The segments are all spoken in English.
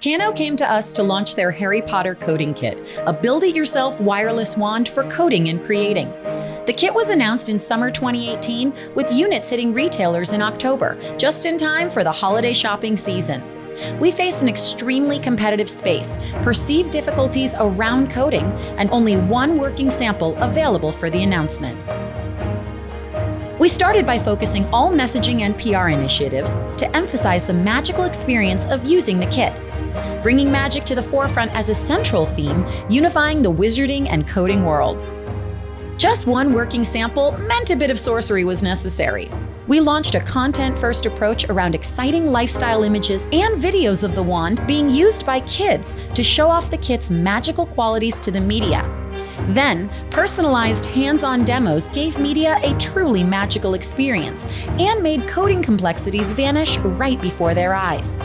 Kano came to us to launch their Harry Potter coding kit, a build-it-yourself wireless wand for coding and creating. The kit was announced in summer 2018, with units hitting retailers in October, just in time for the holiday shopping season. We faced an extremely competitive space, perceived difficulties around coding, and only one working sample available for the announcement. We started by focusing all messaging and PR initiatives to emphasize the magical experience of using the kit, bringing magic to the forefront as a central theme, unifying the wizarding and coding worlds. Just one working sample meant a bit of sorcery was necessary. We launched a content-first approach around exciting lifestyle images and videos of the wand being used by kids to show off the kit's magical qualities to the media. Then, personalized hands-on demos gave media a truly magical experience and made coding complexities vanish right before their eyes.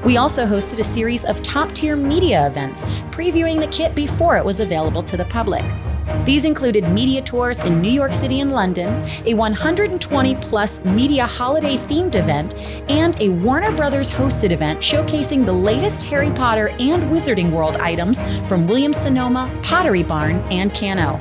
We also hosted a series of top-tier media events, previewing the kit before it was available to the public. These included media tours in New York City and London, a 120-plus media holiday-themed event, and a Warner Brothers hosted event showcasing the latest Harry Potter and Wizarding World items from Williams-Sonoma, Pottery Barn, and Kano.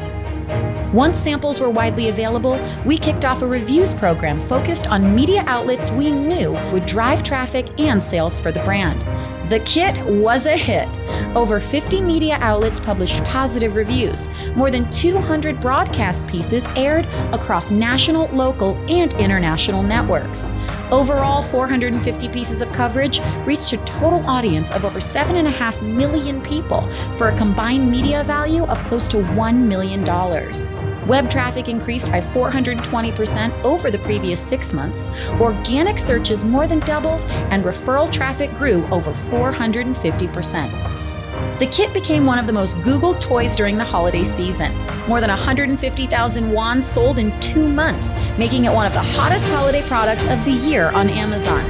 Once samples were widely available, we kicked off a reviews program focused on media outlets we knew would drive traffic and sales for the brand. The kit was a hit. Over 50 media outlets published positive reviews. More than 200 broadcast pieces aired across national, local, and international networks. Overall, 450 pieces of coverage reached a total audience of over 7.5 million people for a combined media value of close to $1 million. Web traffic increased by 420% over the previous 6 months, organic searches more than doubled, and referral traffic grew over 450%. The kit became one of the most Googled toys during the holiday season. More than 150,000 wands sold in 2 months, making it one of the hottest holiday products of the year on Amazon.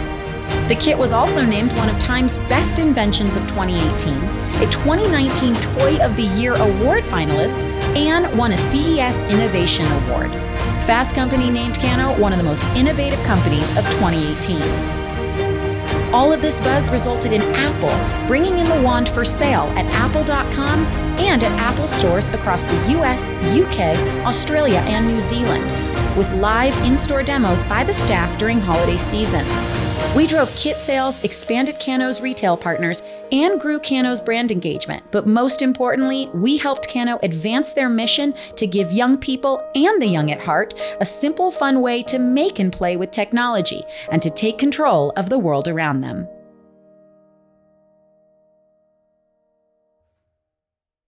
The kit was also named one of Time's Best Inventions of 2018, a 2019 Toy of the Year award finalist, and won a CES Innovation Award. Fast Company named Kano one of the most innovative companies of 2018. All of this buzz resulted in Apple bringing in the wand for sale at apple.com and at Apple stores across the US, UK, Australia, and New Zealand, with live in-store demos by the staff during holiday season. We drove kit sales, expanded Kano's retail partners, and grew Kano's brand engagement. But most importantly, we helped Kano advance their mission to give young people and the young at heart a simple, fun way to make and play with technology and to take control of the world around them.